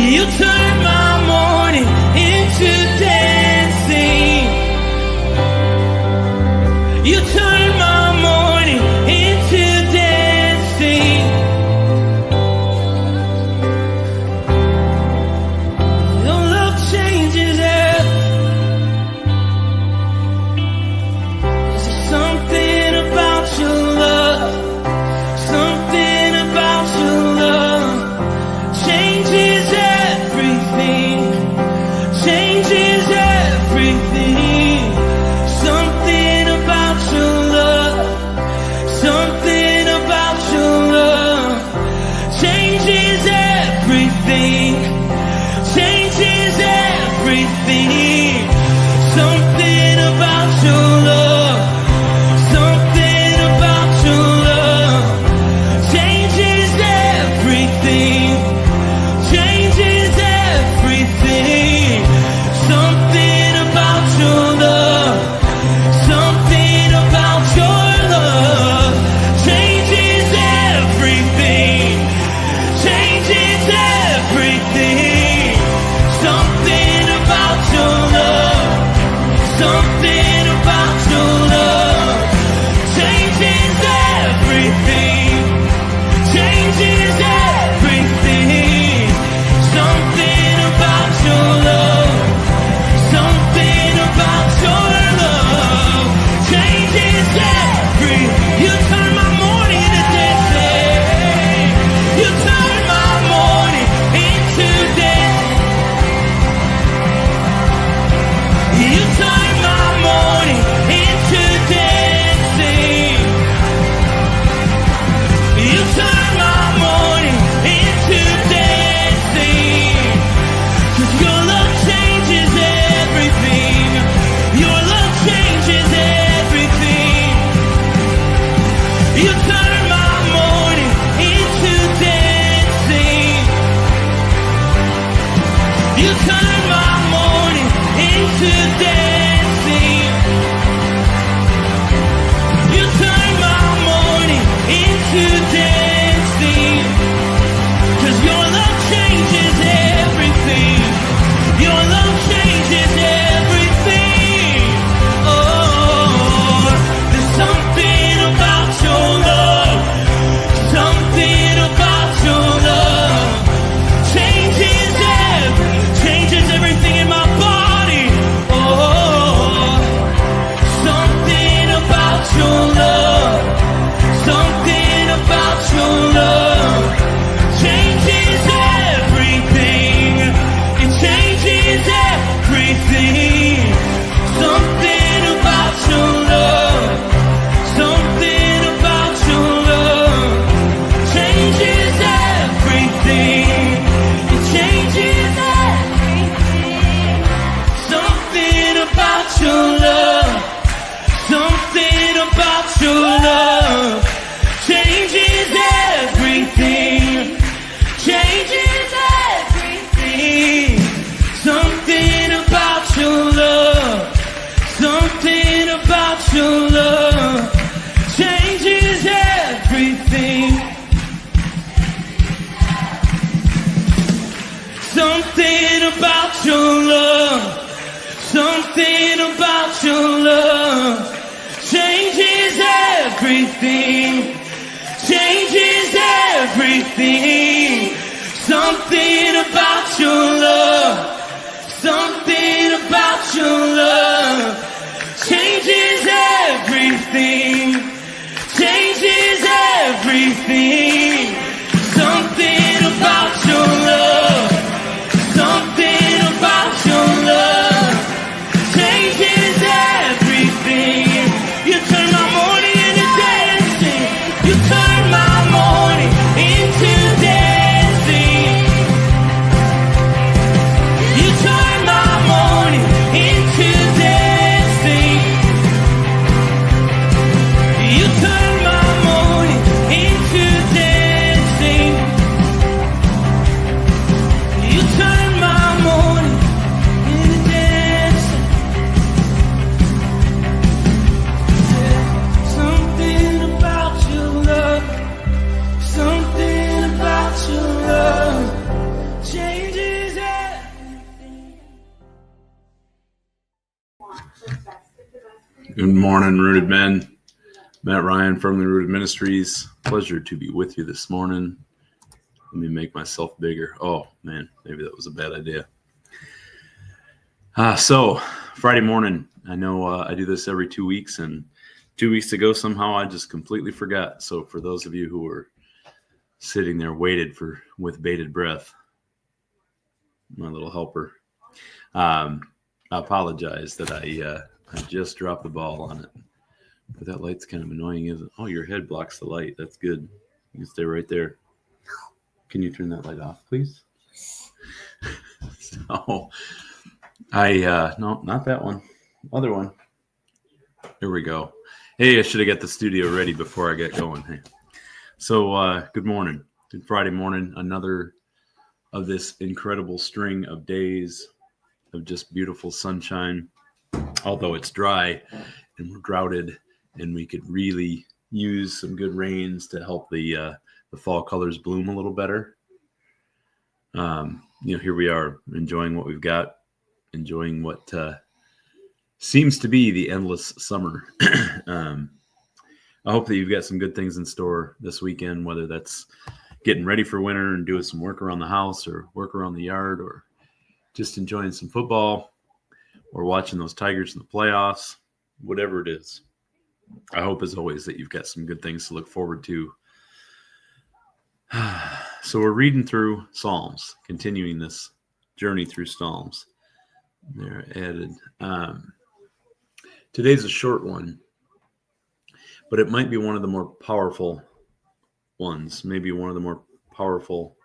You turn my morning into dancing. You turn my morning into dancing. Your love changes everything. There's something about your love. Something about your love changes everything. Changes everything. Something about your love. Something about your love changes everything. Changes everything. Something about your love. Something about your love changes everything. Changes everything. Something about your love. Something about your love changes everything. Changes everything. Something about your love. Something about your love changes everything. Changes everything. Something about your love. Something about your love changes every. You turn my morning into dancing. You turn my morning into dancing. You turn my morning into dancing. You turn my morning into dancing. 'Cause your love changes everything. Your love changes everything. You turn my morning into dancing. You turn my morning into dancing. You turn my morning into dancing. 'Cause your love changes everything. Your love changes everything. Oh, there's something about your love. Something about your love changes everything in my body. Oh, something about your love. Something about your love changes everything. It changes everything. Something about your love. Something about your love changes everything. It changes everything. Something about your love. Something about your love changes everything. Changes everything. Something about your love. Something about your love changes everything. Something about your love. Something about your love changes everything. Changes everything. Something about your love. Something about your love changes everything. Changes everything. Something about your love. Something about your love changes everything. You turn my morning into dancing. You turn my morning into dancing. Good morning, Rooted Men. Matt Ryan from the Rooted Ministries. Pleasure to be with you this morning. Let me make myself bigger. Oh, man, maybe that was a bad idea. So, Friday morning. I know I do this every 2 weeks, and 2 weeks ago, somehow I just completely forgot. So, for those of you who were sitting there with bated breath, my little helper, I apologize that I just dropped the ball on it. But that light's kind of annoying, isn't it? Oh, your head blocks the light. That's good. You can stay right there. Can you turn that light off, please? So, no, not that one. Other one. Here we go. Hey, I should have got the studio ready before I get going. Hey. So, good morning. Good Friday morning. Another of this incredible string of days of just beautiful sunshine. Although it's dry and we're droughted, and we could really use some good rains to help the fall colors bloom a little better. Here we are enjoying what we've got, enjoying what seems to be the endless summer. I hope that you've got some good things in store this weekend, whether that's getting ready for winter and doing some work around the house or work around the yard, or just enjoying some football or watching those Tigers in the playoffs, whatever it is. I hope, as always, that you've got some good things to look forward to. So we're reading through Psalms, continuing this journey through Psalms. They're added. Today's a short one, but it might be one of the more powerful ones, maybe one of the more powerful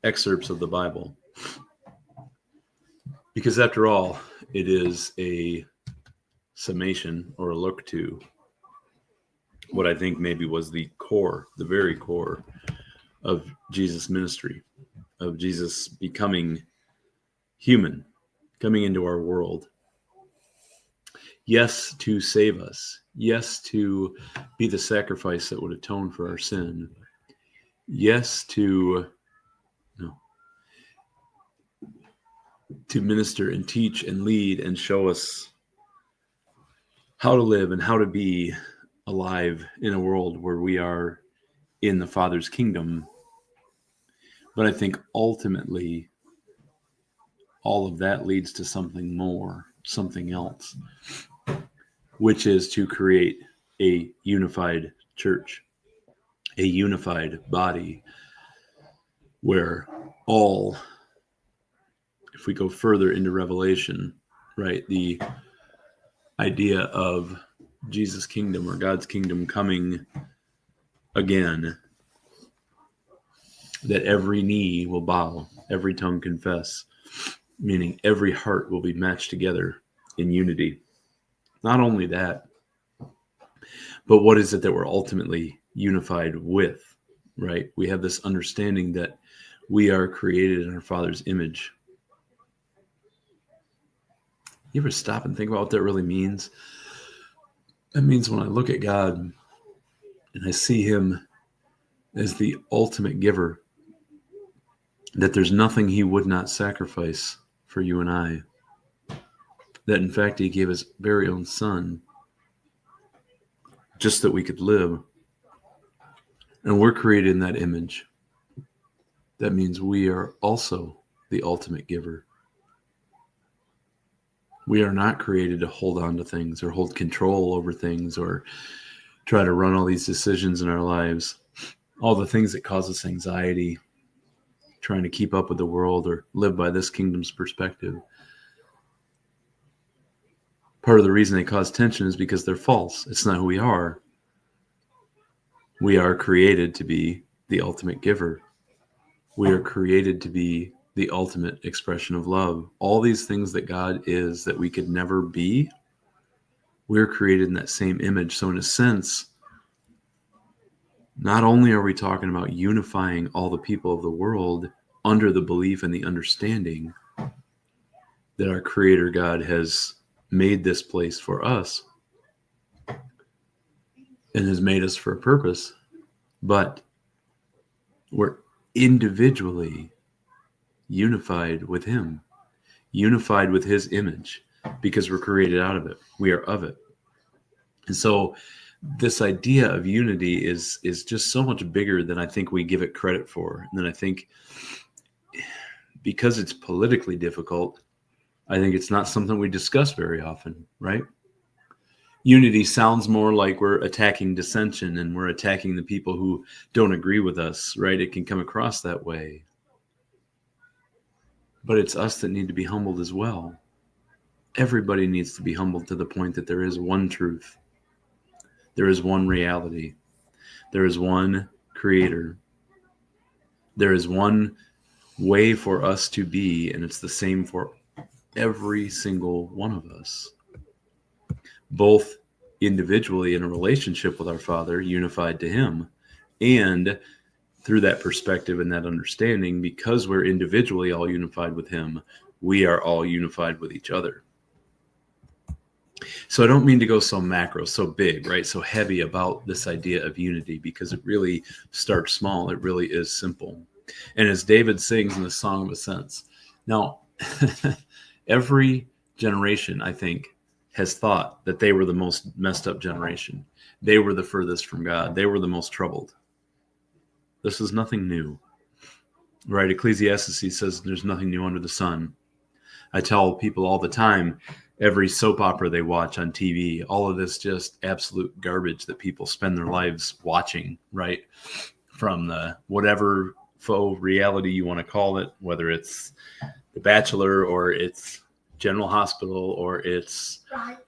excerpts of the Bible. Because after all, it is a summation or a look to what I think maybe was the very core of Jesus' ministry, of Jesus becoming human, coming into our world. Yes, to save us. Yes, to be the sacrifice that would atone for our sin. Yes, to minister and teach and lead and show us how to live and how to be alive in a world where we are in the Father's kingdom. But I think ultimately all of that leads to something more, something else, which is to create a unified church, a unified body where all, if we go further into Revelation, right, the idea of Jesus' kingdom or God's kingdom coming again, that every knee will bow, every tongue confess, meaning every heart will be matched together in unity. Not only that, but what is it that we're ultimately unified with, right? We have this understanding that we are created in our Father's image. You ever stop and think about what that really means? That means when I look at God and I see him as the ultimate giver, that there's nothing he would not sacrifice for you and I. That in fact, he gave his very own son just that we could live. And we're created in that image. That means we are also the ultimate giver. We are not created to hold on to things or hold control over things or try to run all these decisions in our lives. All the things that cause us anxiety, trying to keep up with the world or live by this kingdom's perspective. Part of the reason they cause tension is because they're false. It's not who we are. We are created to be the ultimate giver. We are created to be the ultimate expression of love. All these things that God is that we could never be, we're created in that same image. So in a sense, not only are we talking about unifying all the people of the world under the belief and the understanding that our Creator God has made this place for us and has made us for a purpose, but we're individually unified with him, unified with his image, because we're created out of it. We are of it. And so this idea of unity is just so much bigger than I think we give it credit for. And then I think because it's politically difficult, I think it's not something we discuss very often, right? Unity sounds more like we're attacking dissension and we're attacking the people who don't agree with us, right? It can come across that way. But it's us that need to be humbled as well. Everybody needs to be humbled to the point that there is one truth. There is one reality. There is one creator. There is one way for us to be, and it's the same for every single one of us. Both individually in a relationship with our Father, unified to Him, and through that perspective and that understanding, because we're individually all unified with Him, we are all unified with each other. So I don't mean to go so macro, so big, right? So heavy about this idea of unity, because it really starts small. It really is simple. And as David sings in the Song of Ascents, now, every generation, I think, has thought that they were the most messed up generation. They were the furthest from God. They were the most troubled. This is nothing new, right? Ecclesiastes says there's nothing new under the sun. I tell people all the time, every soap opera they watch on TV, all of this just absolute garbage that people spend their lives watching, right? From the whatever faux reality you want to call it, whether it's The Bachelor or it's General Hospital or it's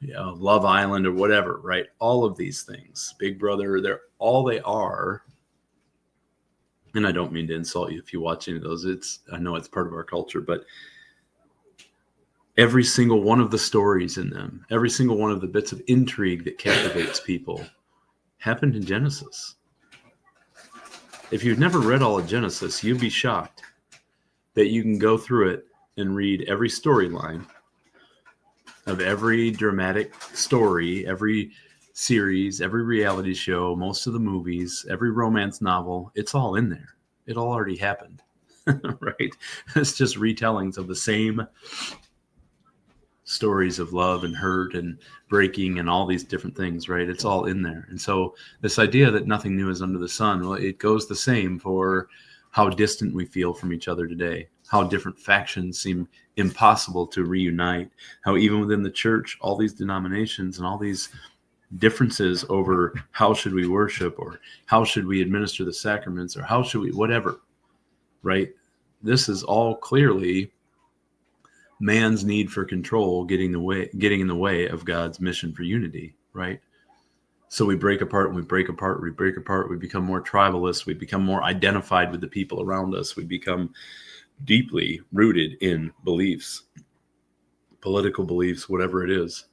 Love Island or whatever, right? All of these things, Big Brother, they're all they are. And I don't mean to insult you if you watch any of those. I know it's part of our culture, but every single one of the stories in them, every single one of the bits of intrigue that captivates people happened in Genesis. If you've never read all of Genesis, you'd be shocked that you can go through it and read every storyline of every dramatic story, every series, every reality show, most of the movies, every romance novel. It's all in there. It all already happened, right? It's just retellings of the same stories of love and hurt and breaking and all these different things, right? It's all in there. And so this idea that nothing new is under the sun, well, it goes the same for how distant we feel from each other today, how different factions seem impossible to reunite, how even within the church, all these denominations and all these differences over how should we worship or how should we administer the sacraments or how should we, whatever, right? This is all clearly man's need for control getting in the way of God's mission for unity, right? So we break apart and we break apart, we break apart, we become more tribalist, we become more identified with the people around us, we become deeply rooted in beliefs, political beliefs, whatever it is.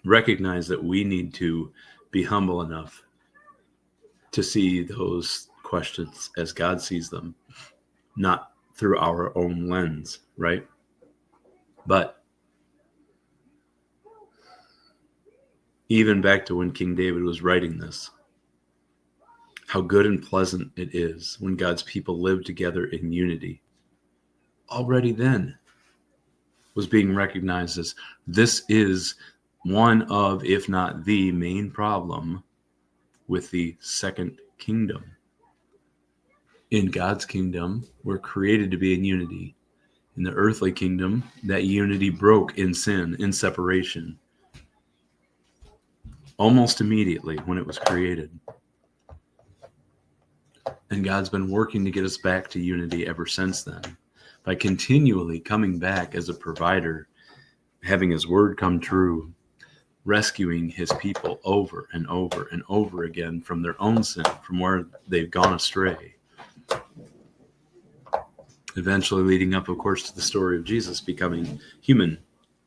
Recognize that we need to be humble enough to see those questions as God sees them, not through our own lens, right? But even back to when King David was writing this, how good and pleasant it is when God's people live together in unity. Already then was being recognized as this is one of, if not the main problem with the second kingdom. In God's kingdom, we're created to be in unity. In the earthly kingdom, that unity broke in sin, in separation, almost immediately when it was created. And God's been working to get us back to unity ever since then, by continually coming back as a provider, having His word come true, rescuing His people over and over and over again from their own sin, from where they've gone astray. Eventually leading up, of course, to the story of Jesus becoming human,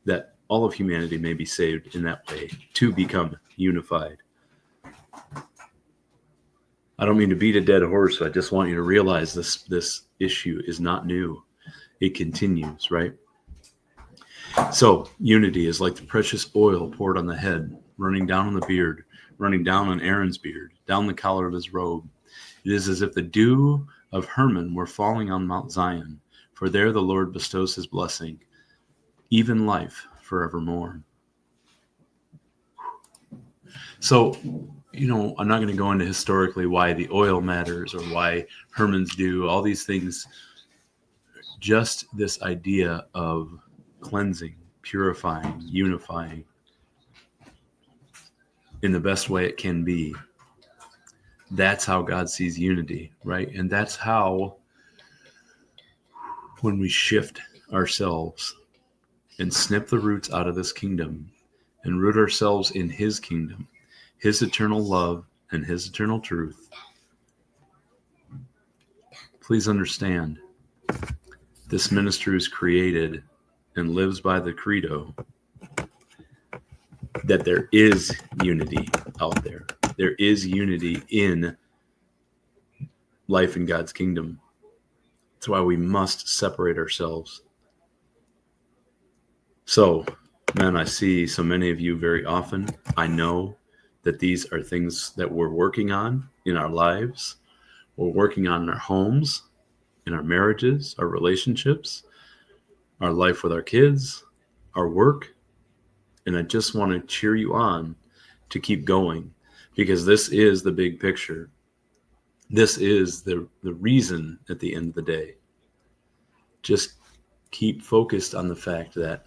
that all of humanity may be saved in that way, to become unified. I don't mean to beat a dead horse. I just want you to realize this issue is not new. It continues, right? So unity is like the precious oil poured on the head, running down on the beard, running down on Aaron's beard, down the collar of his robe. It is as if the dew of Hermon were falling on Mount Zion, for there the Lord bestows His blessing, even life forevermore. So, I'm not going to go into historically why the oil matters or why Hermans do all these things. Just this idea of cleansing, purifying, unifying in the best way it can be. That's how God sees unity, right? And that's how, when we shift ourselves and snip the roots out of this kingdom and root ourselves in his kingdom, his eternal love and his eternal truth, please understand, this ministry is created and lives by the credo that there is unity out there. There is unity in life in God's kingdom. That's why we must separate ourselves. So, man, I see so many of you very often. I know that these are things that we're working on in our lives. We're working on in our homes, in our marriages, our relationships, our life with our kids, our work. And I just want to cheer you on to keep going, because this is the big picture. This is the reason at the end of the day. Just keep focused on the fact that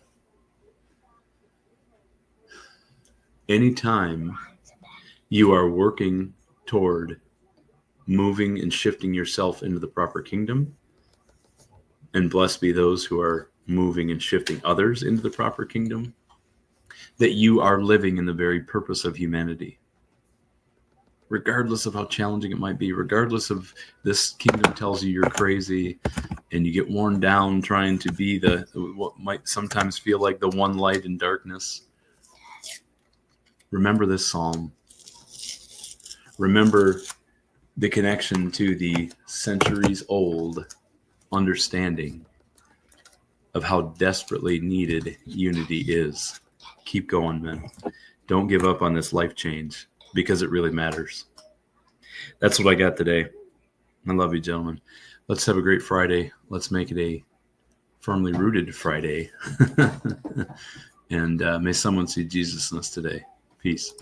anytime you are working toward moving and shifting yourself into the proper kingdom, and blessed be those who are moving and shifting others into the proper kingdom, that you are living in the very purpose of humanity. Regardless of how challenging it might be, regardless of this kingdom tells you you're crazy and you get worn down trying to be what might sometimes feel like the one light in darkness, remember this psalm. Remember the connection to the centuries old understanding of how desperately needed unity is. Keep going, man. Don't give up on this life change, because it really matters. That's what I got today. I love you, gentlemen. Let's have a great Friday. Let's make it a firmly rooted Friday. And may someone see Jesus in us today. Peace.